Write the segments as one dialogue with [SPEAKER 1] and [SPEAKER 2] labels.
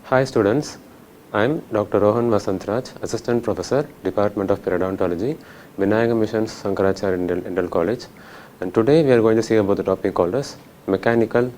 [SPEAKER 1] Hi students, I am Dr. Rohan Vasanth, Assistant Professor, Department of Periodontology, Vinayaga Mission Sankaracharya Dental College, and today we are going to see about the topic called as mechanical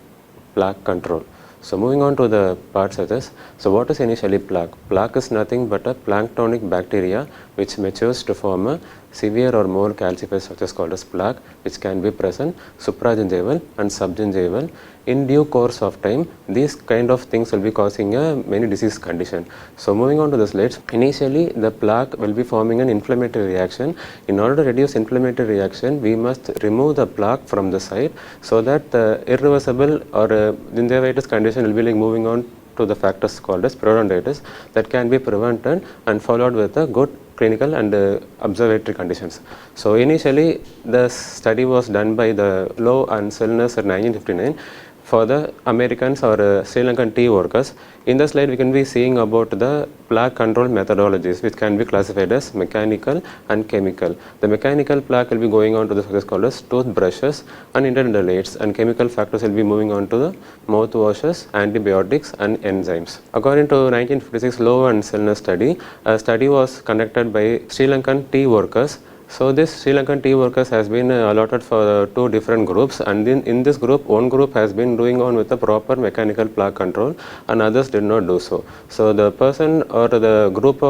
[SPEAKER 1] plaque control. So moving on to the part such as, so what is initially plaque? Plaque is nothing but a planktonic bacteria which matures to form a severe or more calcified structures called as plaque, which can be present supragingival and subgingival. In due course of time, these kind of things will be causing a many disease condition. So moving on to the slides, initially the plaque will be forming an inflammatory reaction. In order to reduce inflammatory reaction, we must remove the plaque from the site so that the irreversible or gingivitis condition will be like moving on to the factors called as periodontitis that can be prevented and followed with a good clinical and observatory conditions. So initially the study was done by the Lowe and Selners in 1959 for the Americans or Sri Lankan tea workers. In the slide we can be seeing about the plaque control methodologies which can be classified as mechanical and chemical. The mechanical plaque will be going on to the factors called as toothbrushes and interdental aids, and chemical factors will be moving on to the mouthwashes, antibiotics and enzymes. According to 1956 Lowe and Selner study, a study was conducted by Sri Lankan tea workers. So this Sri Lankan tea workers has been allotted for two different groups, and in this group, one group has been doing on with the proper mechanical plaque control and others did not do so. So the person or the group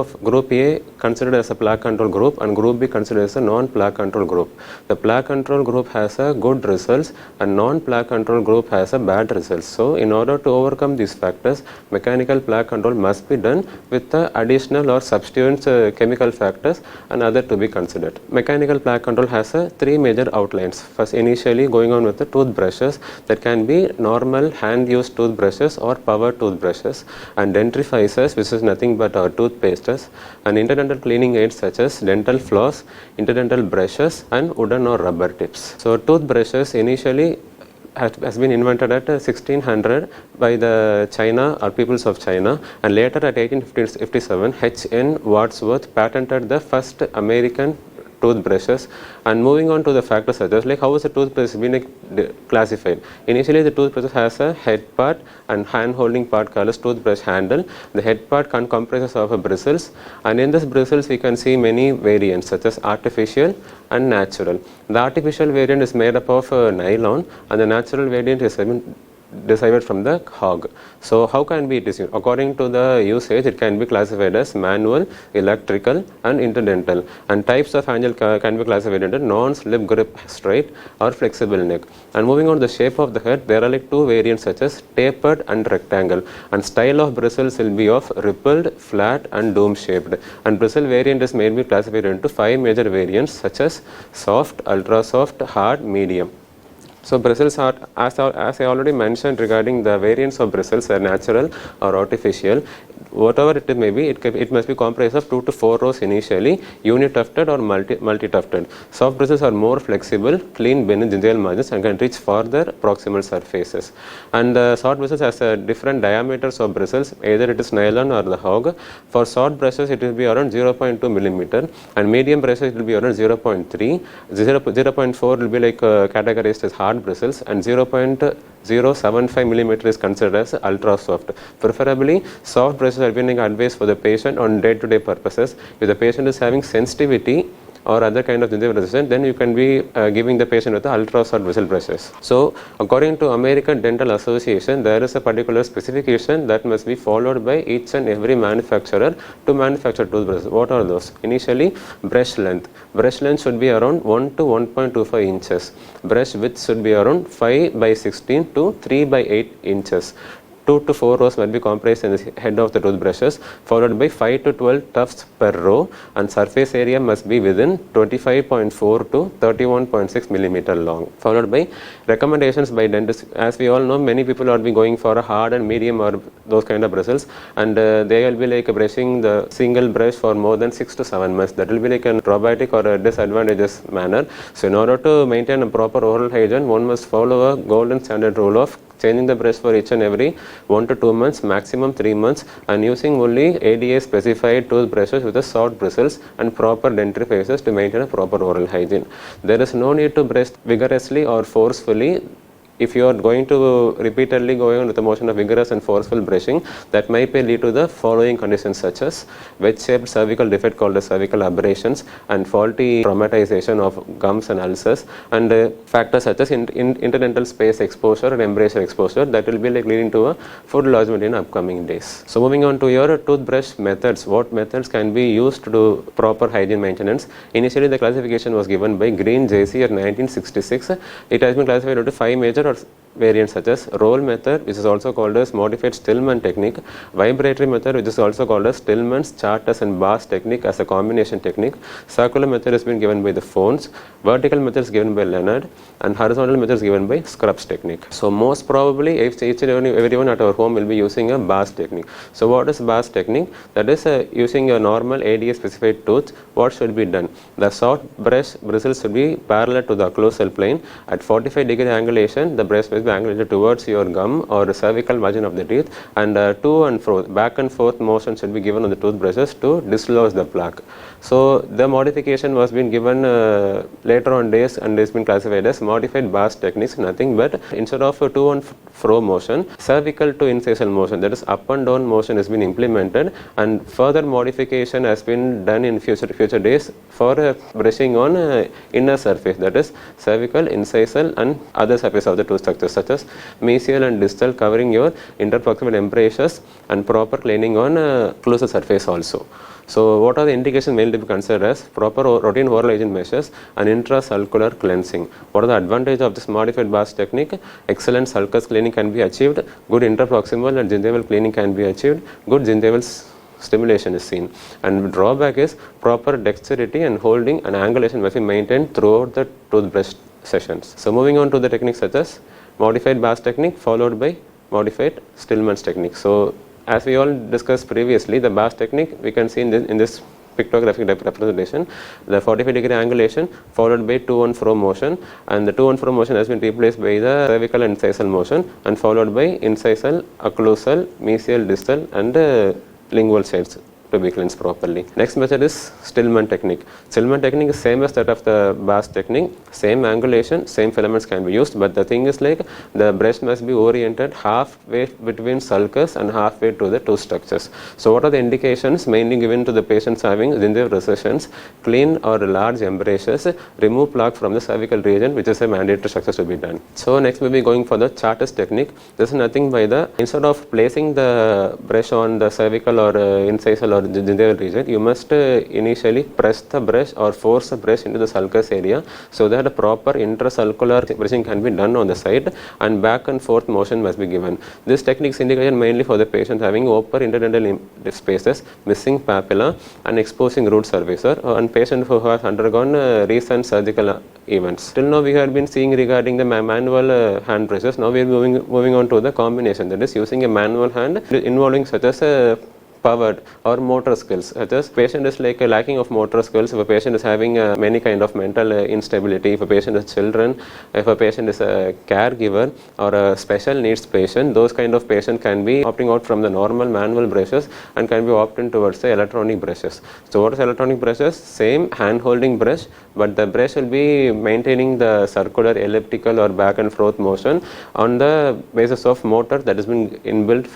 [SPEAKER 1] A considered as a plaque control group and group B considered as a non-plaque control group. The plaque control group has a good results and non-plaque control group has a bad results. So in order to overcome these factors, mechanical plaque control must be done with the additional or substituent chemical factors and other to be considered. Mechanical plaque control has three major outlines. First, initially going on with the toothbrushes that can be normal hand-used toothbrushes or power toothbrushes, and dentrifiers, which is nothing but our toothpastes, and interdental cleaning aids such as dental floss, interdental brushes, and wooden or rubber tips. So toothbrushes initially has been invented at 1600 by the China or peoples of China, and later at 1857 H.N. Wadsworth patented the first American toothbrushes. And moving on to the factors such as like how is the toothbrush being classified. Initially the toothbrush has a head part and hand holding part called as toothbrush handle. The head part comprises of a bristles, and in this bristles we can see many variants such as artificial and natural. The artificial variant is made up of nylon and the natural variant is derived from the hog. So how can be it is used? According to the usage, it can be classified as manual, electrical and interdental, and types of handle can be classified into non-slip grip straight or flexible neck. And moving on to the shape of the head, there are like two variants such as tapered and rectangle, and style of bristles will be of rippled, flat and dome shaped, and bristle variant is maybe classified into five major variants such as soft, ultra soft, hard, medium. So bristles are, as I already mentioned regarding the variants of bristles, are natural or artificial. Whatever it may be, it must be comprised of 2 to 4 rows initially, uni-tufted or multi-tufted. Soft bristles are more flexible, clean beneath gingival margins and can reach farther proximal surfaces. And the short bristles has different diameters of bristles, either it is nylon or the hog. For short brushes, it will be around 0.2 millimeter, and medium brushes it will be around 0.3. 0.4 will be like categorized as hard bristles, and 0.075 millimeter is considered as ultra soft. Preferably, soft brushes are being advised for the patient on day-to-day purposes. If the patient is having sensitivity or other kind of gingival resistance, then you can be giving the patient with the ultra soft bristle brushes. So according to American Dental Association, there is a particular specification that must be followed by each and every manufacturer to manufacture toothbrushes. What are those? Initially, brush length. Brush length should be around 1 to 1.25 inches. Brush width should be around 5 by 16 to 3 by 8 inches. 2 to 4 rows will be comprised in the head of the toothbrushes, followed by 5 to 12 tufts per row, and surface area must be within 25.4 to 31.6 millimeter long. Followed by recommendations by dentists. As we all know, many people are going for a hard and medium or those kind of bristles, and they will be like brushing the single brush for more than 6 to 7 months. That will be like a problematic or a disadvantageous manner. So in order to maintain a proper oral hygiene, one must follow a golden standard rule of changing the brush for each and every 1 to 2 months, maximum 3 months, and using only ADA specified toothbrushes with the soft bristles and proper dentrifiers to maintain a proper oral hygiene. There is no need to brush vigorously or forcefully. if you are going to repeatedly going on with the motion of vigorous and forceful brushing, that might lead to the following conditions such as wedge-shaped cervical defect called as cervical aberrations and faulty traumatization of gums and ulcers, and factors such as interdental space exposure and embrasure exposure that will be leading to a food lodgement in upcoming days. So moving on to your toothbrush methods, what methods can be used to do proper hygiene maintenance? Initially the classification was given by Green JC at 1966. It has been classified into 5 major variants such as roll method, which is also called as modified Stillman technique, vibratory method, which is also called as Stillman's, Charters and Barr's technique as a combination technique, circular method has been given by the Phones, vertical method is given by Leonard, and horizontal method is given by Scrubs technique. So most probably each and everyone at our home will be using a Barr's technique. So what is Barr's technique? That is using a normal ADA specified tooth. What should be done? The short brush bristles should be parallel to the occlusal plane. At 45-degree angulation, the brush will be angulated towards your gum or the cervical margin of the teeth, and to and fro, back and forth motion should be given on the toothbrushes to dislodge the plaque. So the modification was been given later on days and has been classified as modified Barr's techniques, nothing but instead of a to and fro motion, cervical to incisal motion, that is up and down motion has been implemented, and further modification has been done in future days for brushing on inner surface, that is cervical, incisal and other surface of the tooth structures such as mesial and distal, covering your interproximal embrasures and proper cleaning on closer surface also. So what are the indications mainly to be considered as proper routine oral hygiene measures and intrasulcular cleansing? What are the advantages of this modified Barr's technique? Excellent sulcus cleaning can be achieved, good interproximal and gingival cleaning can be achieved, good gingival stimulation is seen, and drawback is proper dexterity and holding and angulation must be maintained throughout the toothbrush sessions. So moving on to the techniques such as modified Barr's technique followed by modified Stillman's technique. So as we all discussed previously, the Barr's technique we can see in this pictographic representation, the 45-degree angulation followed by to and fro motion, and the to and fro motion has been replaced by the cervical and incisal motion and followed by incisal, occlusal, mesial, distal and lingual sides to be cleansed properly. Next method is Stillman technique. Stillman technique is same as that of the Barr's technique, same angulation, same filaments can be used, but the thing is like the brush must be oriented halfway between sulcus and halfway to the tooth structures. So what are the indications mainly given to the patients having gingival recessions? Clean or large embrasures, remove plaque from the cervical region, which is a mandatory structure to be done. So next we will be going for the Charters technique. This is nothing by the, instead of placing the brush on the cervical or incisal or gingival region, you must initially press the brush or force the brush into the sulcus area so that a proper intrasulcular brushing can be done on the side and back and forth motion must be given. This technique is indicated mainly for the patients having open interdental spaces, missing papilla and exposing root surfacer, and patient who has undergone recent surgical events. Till now we have been seeing regarding the manual hand brushes. Now we are moving on to the combination, that is using a manual hand involving such as powered or motor skills. Such as patient is like a lacking of motor skills, if a patient is having many kind of mental instability, if a patient is children, if a patient is a caregiver or a special needs patient, those kind of patient can be opting out from the normal manual brushes and can be opting towards the electronic brushes. So what is electronic brushes? Same hand holding brush, but the brush will be maintaining the circular, elliptical or back and forth motion on the basis of motor that has been inbuilt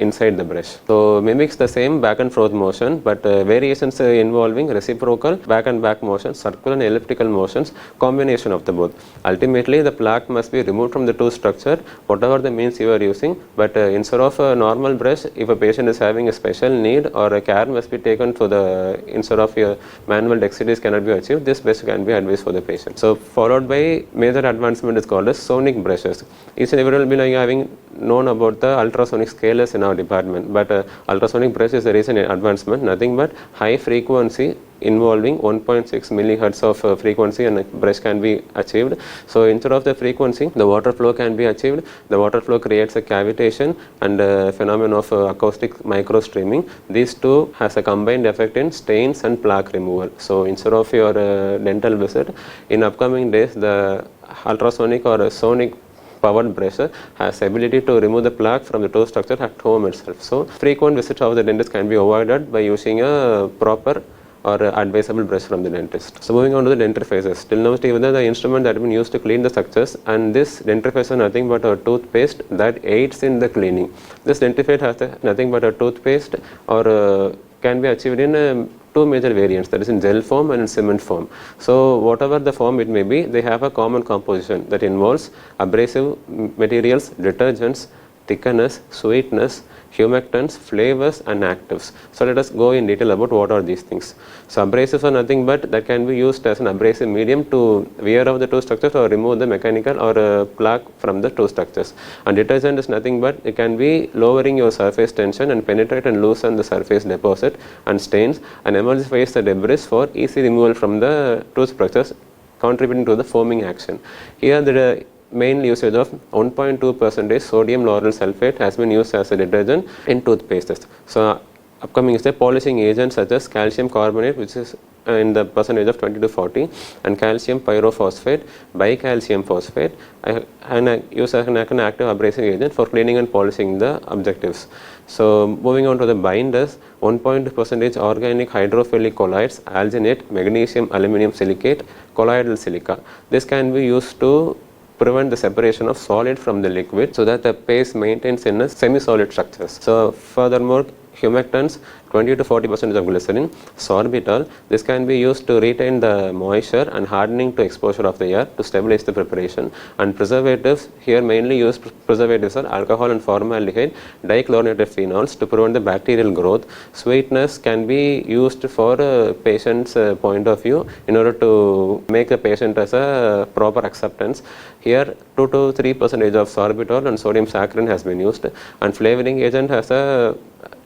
[SPEAKER 1] inside the brush. So mimics the same back and forth motion, but variations involving reciprocal back and back motion, circular and elliptical motions, combination of the both. Ultimately the plaque must be removed from the tooth structure, whatever the means you are using, but instead of a normal brush, if a patient is having a special need or a care must be taken for the, instead of your manual dexterity cannot be achieved, this brush can be advised for the patient. So followed by major advancement is called as sonic brushes. Each and every will be like having known about the ultrasonic scalers in our department, but ultrasonic brush is a recent advancement, nothing but high frequency involving 1.6 millihertz of frequency and a brush can be achieved. So instead of the frequency, the water flow can be achieved. The water flow creates a cavitation and a phenomenon of acoustic micro streaming. These two has a combined effect in stains and plaque removal. So instead of your dental visit, in upcoming days the ultrasonic or sonic powered brush has ability to remove the plaque from the tooth structure at home itself. So frequent visits of the dentist can be avoided by using a proper or advisable brush from the dentist. So moving on to the dentifrices. Till now, whether the instrument that has been used to clean the structures, and this dentifrice is nothing but a toothpaste that aids in the cleaning. This dentifrice has nothing but a toothpaste, or can be achieved in two major variants, that is in gel form and in cement form. So whatever the form it may be, they have a common composition that involves abrasive materials, detergents, thickeners, sweeteners, humectants, flavors and actives. So let us go in detail about what are these things. So abrasives are nothing but that can be used as an abrasive medium to wear off the tooth structures or remove the mechanical or plaque from the tooth structures. And detergent is nothing but it can be lowering your surface tension and penetrate and loosen the surface deposit and stains and emulsifies the debris for easy removal from the tooth structures, contributing to the foaming action. Here the main usage of 1.2% sodium lauryl sulfate has been used as a detergent in toothpastes. So upcoming is the polishing agents such as calcium carbonate, which is in the percentage of 20 to 40, and calcium pyrophosphate, bicalcium phosphate, and used as an active abrasive agent for cleaning and polishing the objectives. So moving on to the binders, 1.2% organic hydrophilic colloids, alginate, magnesium aluminum silicate, colloidal silica. This can be used to prevent the separation of solid from the liquid so that the paste maintains in a semi-solid structures. So furthermore, humectants, 20 to 40% of glycerin, sorbitol. This can be used to retain the moisture and hardening to exposure of the air to stabilize the preparation. And preservatives, here mainly used preservatives are alcohol and formaldehyde, dichlorinated phenols to prevent the bacterial growth. Sweeteners can be used for a patient's point of view in order to make the patient as a proper acceptance. Here 2 to 3% of sorbitol and sodium saccharin has been used, and flavoring agent has a,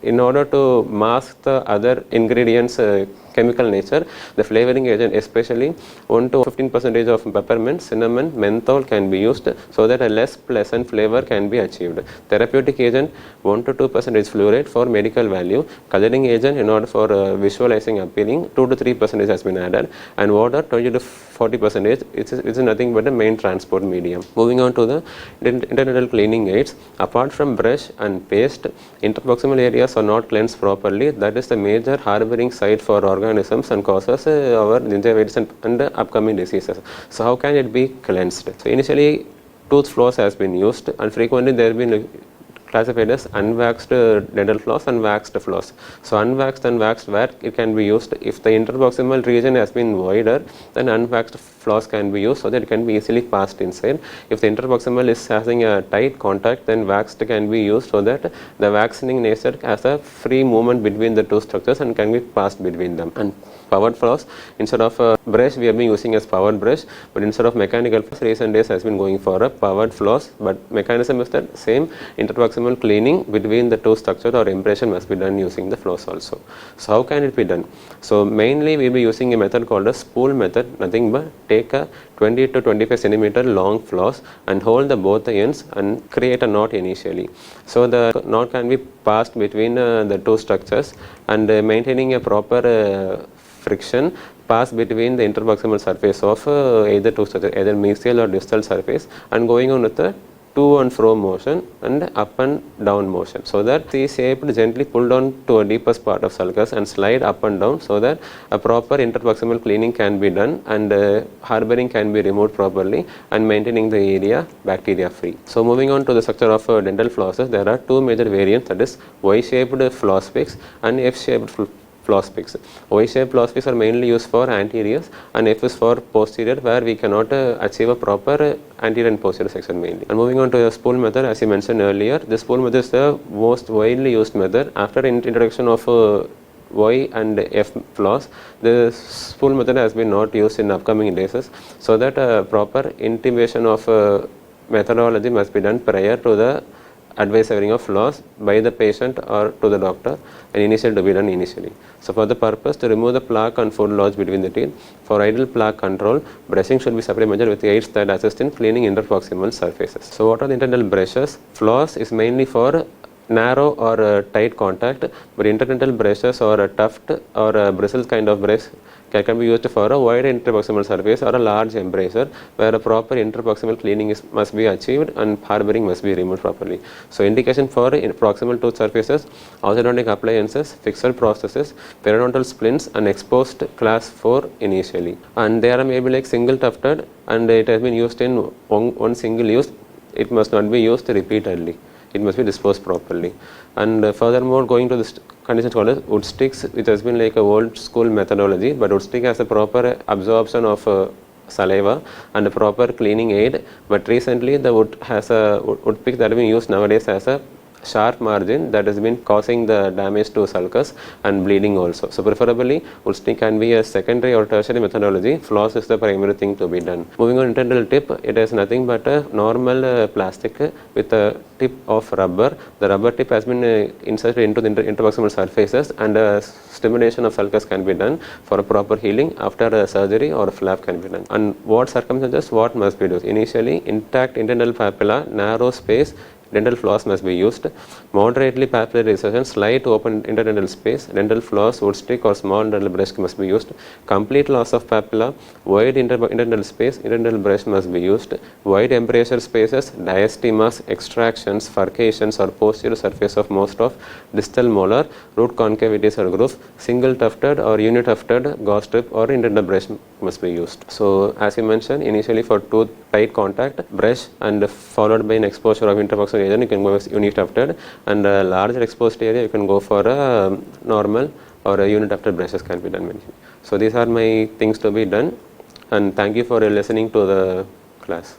[SPEAKER 1] in order to mask the other ingredients chemical nature, the flavoring agent especially 1 to 15% of peppermint, cinnamon, menthol can be used so that a less pleasant flavor can be achieved. Therapeutic agent 1 to 2% fluoride for medical value, coloring agent in order for visualizing appealing 2 to 3% has been added, and water 20 to 40%, it is nothing but a main transport medium. Moving on to the interdental cleaning aids, apart from brush and paste, interproximal areas are not cleansed properly. That is the major harboring site for organisms and causes our gingivitis and upcoming diseases. So how can it be cleansed? So initially tooth floss has been used, and frequently there have been classified as unwaxed dental floss and waxed floss. So unwaxed and waxed, where it can be used, if the interproximal region has been wider, then unwaxed floss can be used so that it can be easily passed inside. If the interproximal is having a tight contact, then waxed can be used so that the waxing nature has a free movement between the two structures and can be passed between them. And powered floss, instead of a brush we have been using as powered brush, but instead of mechanical floss, recent days has been going for a powered floss, but mechanism is that same. Interproximal cleaning between the two structures or impression must be done using the floss also. So how can it be done? So mainly we will be using a method called a spool method, nothing but take a 20 to 25 centimeter long floss and hold the both the ends and create a knot initially. So the knot can be passed between the two structures, and maintaining a proper friction pass between the interproximal surface of either two structures, either mesial or distal surface, and going on with the to and fro motion and up and down motion, so that the shape gently pull down to a deepest part of sulcus and slide up and down, so that a proper interproximal cleaning can be done and harboring can be removed properly and maintaining the area bacteria free. So moving on to the structure of dental flosses, there are two major variants, that is Y-shaped floss picks and F-shaped floss picks. Y-shaped floss picks are mainly used for anteriors, and F is for posterior, where we cannot achieve a proper anterior and posterior section mainly. And moving on to the spool method, as I mentioned earlier, the spool method is the most widely used method. After introduction of Y and F floss, the spool method has been not used in upcoming days, so that proper intimation of methodology must be done prior to the advisory of floss by the patient or to the doctor, and initial to be done initially. So for the purpose to remove the plaque and food lodge between the teeth, for ideal plaque control, brushing should be supplemented with aids that assist in cleaning interproximal surfaces. So what are the internal brushes? Floss is mainly for narrow or tight contact, but interdental brushes or a tuft or a bristles kind of brush can be used for a wide interproximal surface or a large embracer where a proper interproximal cleaning must be achieved and harboring must be removed properly. So indication for proximal tooth surfaces, orthodontic appliances, fixed processes, periodontal splints and exposed class 4 initially. And there are maybe like single tufted and it has been used in one single use. It must not be used repeatedly. It must be disposed properly. And furthermore, going to this condition called as wood sticks, which has been like a old school methodology, but wood stick has a proper absorption of saliva and a proper cleaning aid. But recently, the wood has a wood pick that has been used nowadays as a sharp margin that has been causing the damage to sulcus and bleeding also. So preferably wood stick can be a secondary or tertiary methodology. Floss is the primary thing to be done. Moving on, internal tip, it is nothing but a normal plastic with a tip of rubber. The rubber tip has been inserted into the interproximal surfaces and stimulation of sulcus can be done for a proper healing after a surgery or a flap can be done. And what circumstances, what must be done? Initially, intact internal papilla, narrow space, dental floss must be used. Moderately papillary recession, slight open interdental space, dental floss, wood stick or small dental brush must be used. Complete loss of papilla, wide interdental space, interdental brush must be used. Wide embrasure spaces, diastemas, extractions, furcations or posterior surface of most of distal molar, root concavities or grooves, single tufted or unitufted gauze strip or interdental brush must be used. So as you mentioned, initially for tooth tight contact, brush and followed by an exposure of interproximal agent, you can go with unitufted, and a larger exposed area you can go for a normal or a unitufted brushes can be done. So these are my things to be done, and thank you for listening to the class.